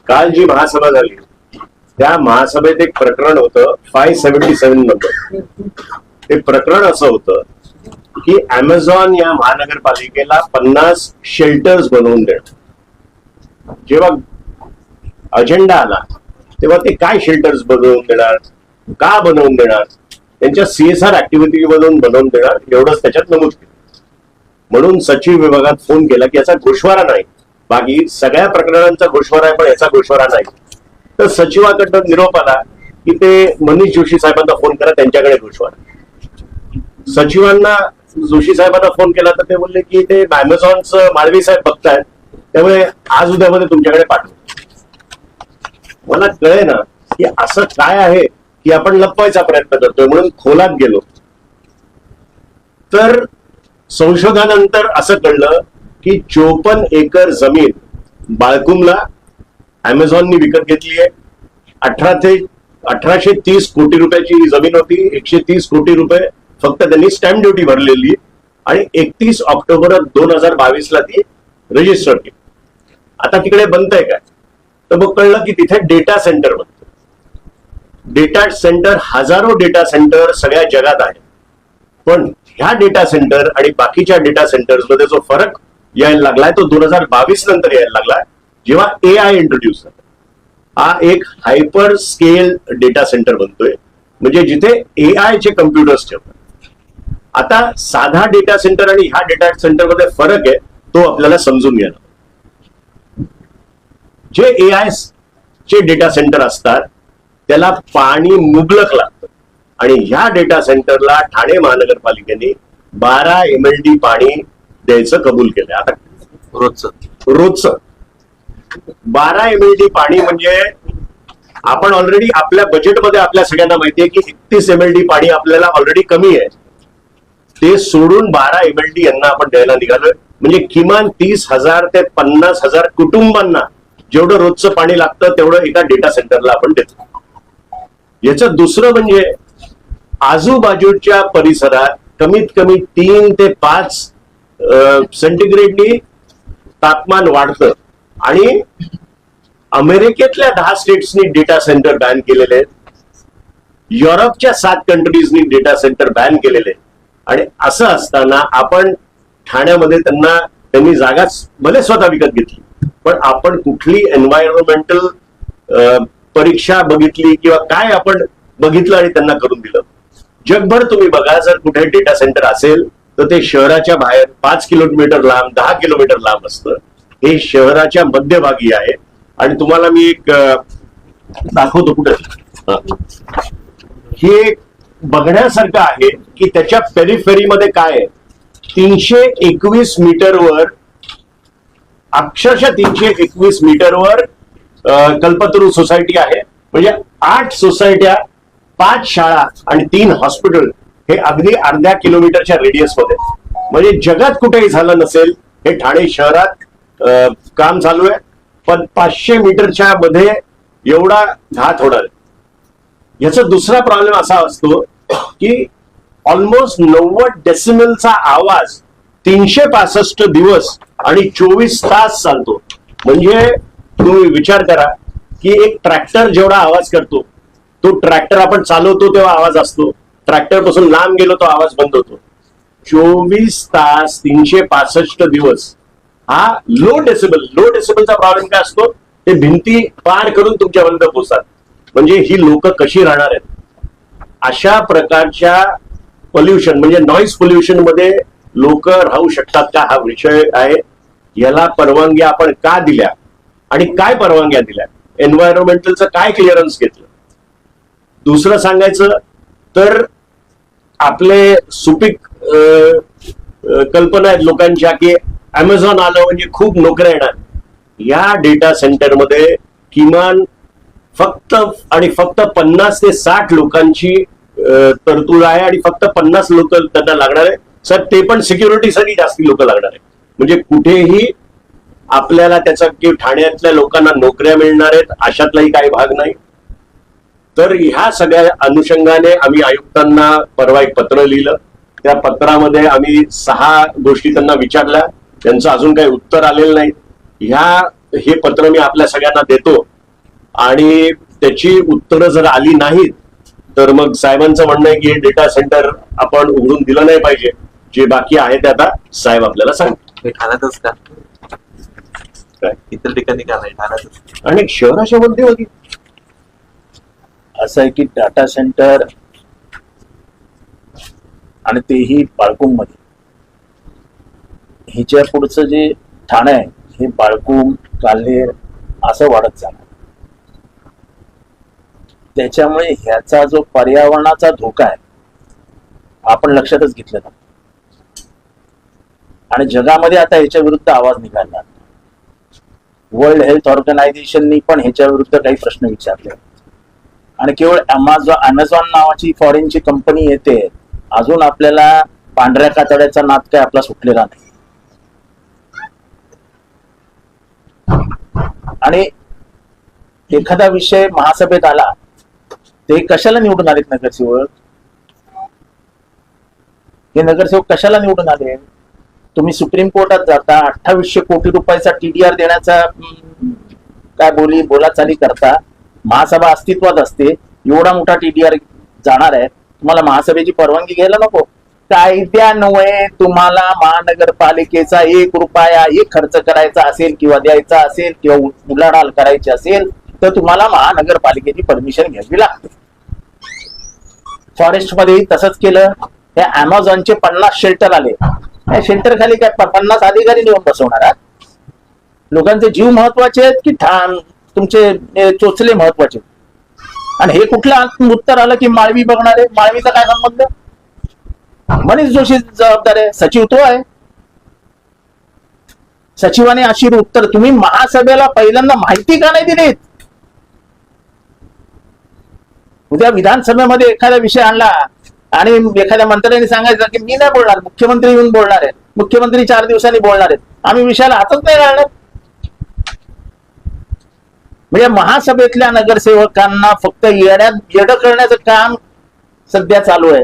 काल जी महासभा झाली त्या महासभेत एक प्रकरण होतं 577 नंबर. ते प्रकरण असं होतं की अमेझॉन या महानगरपालिकेला 50 शेल्टर्स बनवून देणं. जेव्हा अजेंडा आला तेव्हा ते काय शेल्टर्स बनवून देणार, का बनवून देणार, त्यांच्या CSR ऍक्टिव्हिटी मधून बनवून देणार एवढंच त्याच्यात नमूद केलं. म्हणून सचिव विभागात फोन केला की याचा गोषवारा नाही, बाकी सगळ्या प्रकरणांचा गोषवारा आहे पण याचा गोषवारा नाही. तर सचिवाकडनं निरोप आला की ते मनीष जोशी साहेबांना फोन करा, त्यांच्याकडे गोषवारा. सचिवांना जोशी साहेबांना फोन केला तर ते बोलले की ते अमेझॉनचं माळवी साहेब बघतायत, त्यामुळे आज उद्यामध्ये तुमच्याकडे पाठवू. मला कळे ना की असं काय आहे की आपण लपवायचा प्रयत्न करतोय. म्हणून खोलात गेलो तर संशोधनानंतर असं कळलं की 54 एकर जमीन बाळकुमला अमेझॉननी विकत घेतली आहे. 1830 कोटी रुपयाची ही जमीन होती. 130 कोटी रुपये फक्त त्यांनी स्टॅम्प ड्युटी भरलेली आणि 31 ऑक्टोबर 2022 ती रजिस्टर केली. आता तिकडे बनतंय काय तर मग कळलं की तिथे डेटा सेंटर बनतं. डेटा सेंटर, हजारो डेटा सेंटर सगळ्या जगात आहे. पण ह्या डेटा सेंटर आणि बाकीच्या डेटा सेंटर्स मध्ये जो फरक यायला लागलाय तो 2022 नंतर यायला लागलाय, जेव्हा AI इंट्रोड्यूस झाला. हा एक हायपर स्केल डेटा सेंटर बनतोय, म्हणजे जिथे AI चे कम्प्युटर्स ठेवतात. आता साधा डेटा सेंटर आणि ह्या डेटा सेंटर मध्ये फरक आहे तो आपल्याला समजून घ्यायला. जे AI चे डेटा सेंटर असतात त्याला पाणी मुबलक लागतं आणि ह्या डेटा सेंटरला ठाणे महानगरपालिकेने 12 MLD पाणी द्यायचं कबूल केलंय. आता रोजचं 12 MLD पाणी म्हणजे आपण ऑलरेडी आपल्या बजेटमध्ये आपल्या सगळ्यांना माहितीये की 31 MLD पाणी आपल्याला ऑलरेडी कमी आहे. ते सोडून 12 MLD यांना आपण द्यायला निघालोय. म्हणजे किमान 30,000 ते 50,000 कुटुंबांना जेवढं रोजचं पाणी लागतं तेवढं एका डेटा सेंटरला आपण देतो. याचं दुसरं म्हणजे आजूबाजूच्या परिसरात कमीत कमी 3 ते 5 सेंटीग्रेडनी तापमान वाढतं आणि अमेरिकेतल्या 10 स्टेट्सनी डेटा सेंटर बॅन केलेले आहेत. युरोपच्या 7 कंट्रीजनी डेटा सेंटर बॅन केलेले आहेत. आणि असं असताना आपण ठाण्यामध्ये त्यांनी जागा भले स्वतः विकत घेतली, पण आपण कुठली एन्व्हायरमेंटल परीक्षा बघितली किंवा काय आपण बघितलं आणि त्यांना करून दिलं. जगभर तुम्ही बघा, जर कुठे डेटा सेंटर असेल तर ते शहराच्या बाहेर 5 किलोमीटर लांब, 10 किलोमीटर लांब असतं. हे शहराच्या मध्यभागी आहे. आणि तुम्हाला मी एक दाखवतो कुठे. हे एक बघण्यासारखं आहे की त्याच्या पेरिफेरीमध्ये काय आहे. 321 मीटरवर, अक्षरशः 321 मीटरवर कल्पतरू सोसायटी आहे. म्हणजे 8 सोसायट्या, 5 शाळा आणि 3 हॉस्पिटल हे अगदी अर्ध्या किलोमीटरच्या रेडियस मध्ये. म्हणजे जगात कुठेही झालं नसेल हे ठाणे शहरात काम चालू आहे. पण 500 मीटरच्या मध्ये एवढा घात होणार आहे. याचा दुसरा प्रॉब्लेम असा असतो की ऑलमोस्ट 90 डेसिमलचा आवाज 365 दिवस आणि 24 तास चालतो. म्हणजे तुम्ही विचार करा की एक ट्रॅक्टर जेवढा आवाज करतो, तो ट्रॅक्टर आपण चालवतो तेव्हा आवाज असतो, ट्रॅक्टर पासून लांब गेलो तो आवाज बंद होतो. 24 तास 365 दिवस हा लो डेसिबलचा प्रॉब्लेम काय असतो, ते भिंती पार करून तुमच्यापर्यंत पोहोचतात. म्हणजे ही लोक कशी राहणार आहेत. अशा प्रकारच्या पोल्युशन म्हणजे नॉईज पोल्युशन मध्ये लोक राहू शकतात का, हा विषय आहे. याला परवानग्या आपण का दिल्या आणि काय परवानग्या दिल्या, एन्व्हायरमेंटलचं काय क्लिअरन्स घेतलं. दुसरं सांगायचं तर आपले सुपीक कल्पना आहेत लोकांच्या की अमेझॉन आलं म्हणजे खूप नोकऱ्या येणार. या डेटा सेंटरमध्ये किमान फक्त 50 ते 60 लोकांची तरतूद आहे आणि फक्त 50 लोक त्यांना लागणार आहे. सर ते पण सिक्युरिटीसाठी जास्ती लोक लागणार आहे. म्हणजे कुठेही आपल्याला त्याचा की ठाण्यातल्या लोकांना नोकऱ्या मिळणार आहेत अशातलाही काही भाग नाही. तर ह्या सगळ्या अनुषंगाने आम्ही आयुक्तांना परवा एक पत्र लिहिलं. त्या पत्रामध्ये आम्ही 6 गोष्टी त्यांना विचारल्या. त्यांचं अजून काही उत्तर आलेलं नाही. हे पत्र मी आपल्या सगळ्यांना देतो आणि त्याची उत्तरं जर आली नाहीत तर मग साहेबांचं म्हणणं आहे की हे डेटा सेंटर आपण उघडून दिलं नाही पाहिजे. जे बाकी आहे ते आता साहेब आपल्याला सांगतात. ठाण्यातच का काय इतर ठिकाणी का नाही ठाण्यातच? आणि शहराच्या मध्यवर्ती असं आहे की डाटा सेंटर आणि तेही बाळकुम मध्ये, हिच्या पुढचं जे ठाणे आहे हे बाळकुम काल्हेर असं वाढत जाणार. त्याच्यामुळे ह्याचा जो पर्यावरणाचा धोका आहे आपण लक्षातच घेतलं ना. आणि जगामध्ये आता ह्याच्या विरुद्ध आवाज निघाला. वर्ल्ड हेल्थ ऑर्गनायझेशननी पण ह्याच्या विरुद्ध काही प्रश्न विचारले. आणि केवळ अमेझॉन नावाची फॉरेनची कंपनी येते, अजून आपल्याला पांढऱ्या कातड्याचा नाद काय आपला सुटलेला नाही. आणि एखादा विषय महासभेत आला ते कशाला निवडून आलेत नगरसेवक? हे नगरसेवक कशाला निवडून आले? तुम्ही सुप्रीम कोर्टात जाता, 2800 कोटी रुपयाचा TDR देण्याचा काय बोलाचाली करता. महासभा अस्तित्वात असते, एवढा मोठा TDR जाणार आहे, तुम्हाला महासभेची परवानगी घ्यायला नको? कायद्यान्वये तुम्हाला महानगरपालिकेचा 1 रुपया खर्च करायचा असेल किंवा द्यायचा असेल किंवा उलाढाल करायची असेल तर तुम्हाला महानगरपालिकेची परमिशन घ्यावी लागते. फॉरेस्ट मध्ये तसंच केलं. हे अमेझॉनचे 50 शेल्टर आले. या शेल्टर खाली काय 50 अधिकारी नेऊन बसवणार आहात? लोकांचे जीव महत्वाचे आहेत की तुमचे चोचले महत्वाचे? आणि हे कुठलं उत्तर आलं की माळवी बघणार आहे? माळवीचा काय संबंध? मनीष जोशी जबाबदार आहे, सचिव तो आहे. सचिवाने अशी उत्तर तुम्ही महासभेला पहिल्यांदा माहिती का नाही दिलीत? उद्या विधानसभेमध्ये एखादा विषय आणला आणि एखाद्या मंत्र्यांनी सांगायचं की मी नाही बोलणार, मुख्यमंत्री येऊन बोलणार आहेत, मुख्यमंत्री 4 दिवसांनी बोलणार आहेत, आम्ही विषयाला हातच नाही घालणार. म्हणजे महासभेतल्या नगरसेवकांना फक्त येडं करण्याचं काम सध्या चालू आहे.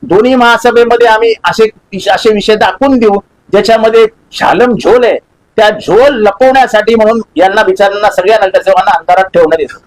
दोन्ही महासभेमध्ये आम्ही असे विषय दाखवून देऊ ज्याच्यामध्ये झालम झोल आहे. त्या झोल लपवण्यासाठी म्हणून यांना विचारांना सगळ्या नगरसेवकांना अंधारात ठेवण्यात येतं.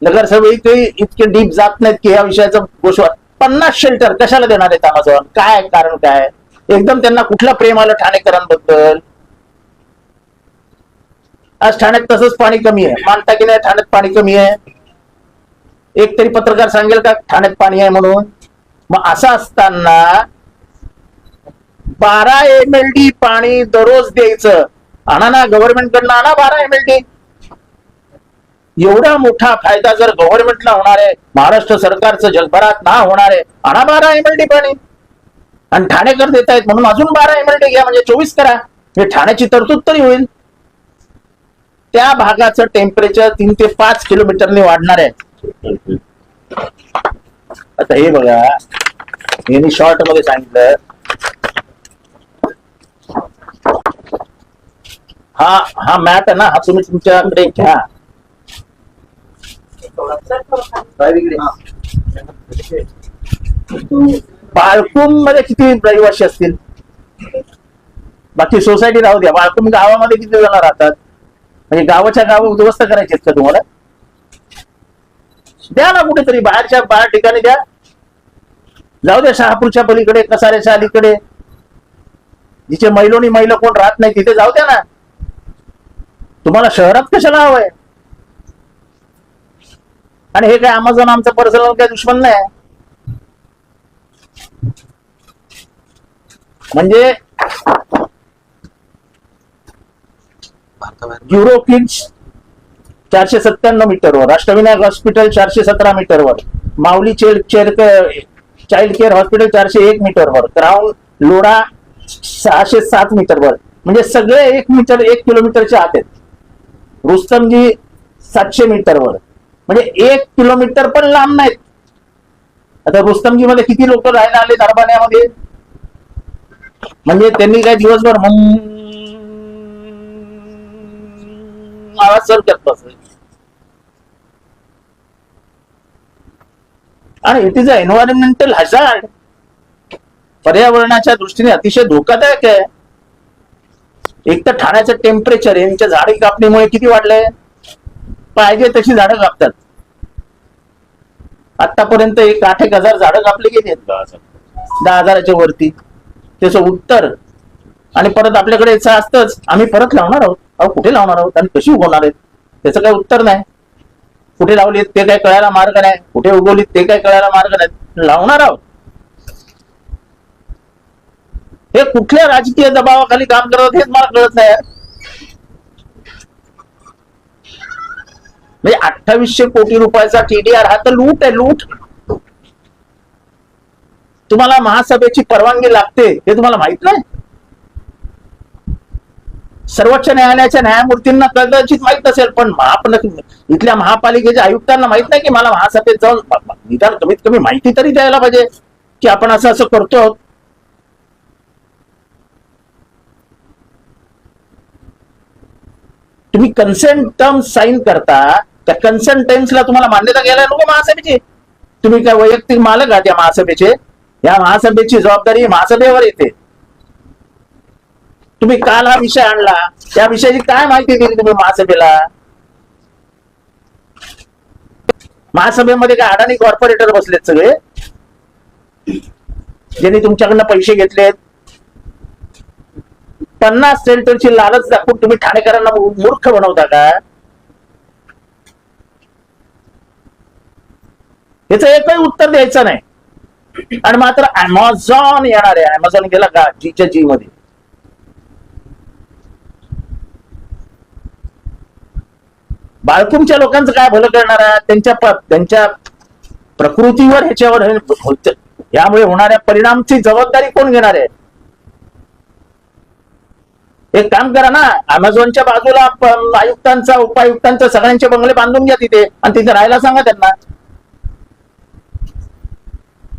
नगरसेवक ते इतके डीप जात नाहीत की या विषयाचं गोष्ट. 50 शेल्टर कशाला देणार आहेत अमेझॉन? काय कारण काय? एकदम त्यांना कुठलं प्रेम आलं ठाणेकरांबद्दल? आज ठाण्यात तसंच पाणी कमी आहे. मानता की नाही ठाण्यात पाणी कमी आहे? एक तरी पत्रकार सांगेल का ठाण्यात पाणी आहे म्हणून? मग असं असताना 12 MLD पाणी दररोज द्यायचं. आणा ना गव्हर्नमेंट कडनं, आणा 12 MLD. एवढा मोठा फायदा जर गव्हर्नमेंटला होणार आहे, महाराष्ट्र सरकारचं जगभरात ना होणार आहे, आणा 12 MLD पाणी. आणि ठाणेकर देत आहेत म्हणून अजून 12 MLD घ्या, म्हणजे 24 करा. हे ठाण्याची तरतूद तरी होईल. त्या भागाचं टेम्परेचर 3 ते 5 किलोमीटरने वाढणार आहे. आता हे बघा, यांनी शॉर्ट मध्ये सांगितलं, हा मॅप आहे ना, हा तुम्ही तुमच्याकडे घ्या. बाळकुम मध्ये किती रहिवासी असतील? बाकी सोसायटी राहू द्या. बाळकुम गावामध्ये किती जण राहतात? म्हणजे गावाच्या गाव उद्ध्वस्त करायचे का तुम्हाला? द्या ना कुठेतरी बाहेर ठिकाणी द्या. जाऊ द्या शहापूरच्या पलीकडे, कसाऱ्याच्या अलीकडे, जिथे मैलोनी मैल कोण राहत नाही तिथे जाऊ द्या ना. तुम्हाला शहरात कशाला हवंय? आणि हे काय अमेझॉन आमचा पर्सनल काय दुश्मन नाही. म्हणजे युरोकिड्स 497 मीटरवर, अष्टविनायक हॉस्पिटल 417 मीटरवर, माऊली चाइल्ड केअर हॉस्पिटल 401 मीटरवर, क्राऊन लोढा 607 मीटरवर. म्हणजे सगळे 1 किलोमीटरच्या आत आहेत. रुस्तमजी 700 मीटरवर, म्हणजे 1 किलोमीटर पण लांब नाहीत. आता रुस्तमजी मध्ये किती लोक राहायला आले दरबाण्यामध्ये? म्हणजे त्यांनी काय दिवसभर आवाज सर करत असेल. आणि it is a environmental hazard. पर्यावरणाच्या दृष्टीने अतिशय धोकादायक आहे. एक तर ठाण्याचं टेम्परेचर यांच्या झाडी कापणीमुळे किती वाढलंय? पाहिजे तशी झाडं कापतात. आतापर्यंत 8,000 झाडं कापली गेली आहेत 10,000च्या वरती. त्याचं उत्तर आणि परत आपल्याकडे याचं असतंच, आम्ही परत लावणार आहोत. अहो कुठे लावणार आहोत आणि कशी उगवणार आहेत त्याचं काही उत्तर नाही. कुठे लावलीत ते काय कळायला मार्ग नाही, कुठे उगवलीत ते काय कळायला मार्ग नाही. लावणार आहोत. हे कुठल्या राजकीय दबावाखाली काम करतात हेच मला कळत नाही. म्हणजे 2800 कोटी रुपयाचा TDR हा तर लूट आहे, लूट. तुम्हाला महासभेची परवानगी लागते हे तुम्हाला माहित नाही. सर्वोच्च न्यायालयाच्या न्यायमूर्तींना कदाचित माहित नसेल, पण इथल्या महापालिकेच्या आयुक्तांना माहित नाही की मला महासभेत जाऊन निदान कमीत कमी माहिती तरी द्यायला पाहिजे की आपण असं असं करतो. तुम्ही कन्सेंट टर्म्स साईन करता, त्या कन्सेंट टर्म्सला तुम्हाला मान्यता घ्यायला नको महासभेची. तुम्ही काय वैयक्तिक मालक आहात या महासभेचे? या महासभेची जबाबदारी महासभेवर येते. तुम्ही काल हा विषय आणला, त्या विषयाची काय माहिती दिली तुम्ही महासभेला? महासभेमध्ये काय अडाणी कॉर्पोरेटर बसलेत सगळे, ज्यांनी तुमच्याकडनं पैसे घेतलेत. 50 सेंटरची लालच दाखवून तुम्ही ठाणेकरांना मूर्ख बनवता का? याचं एकही उत्तर द्यायचं नाही. आणि मात्र अमेझॉन येणार आहे. अमेझॉन गेला का जीच्या जी मध्ये. बाळकुंच्या लोकांचं काय भलं करणार आहे? त्यांच्या प्रकृतीवर ह्याच्यावर यामुळे होणाऱ्या परिणामची जबाबदारी कोण घेणार आहे? एक काम करा ना, अमेझॉनच्या बाजूला आयुक्तांचा उपायुक्तांचा सगळ्यांचे बंगले बांधून घ्या तिथे आणि तिथे राहायला सांगा त्यांना.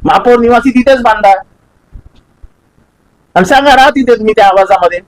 महापौर निवासी तिथेच बांधा आणि सांगा राहा तिथे तुम्ही त्या आवाजामध्ये.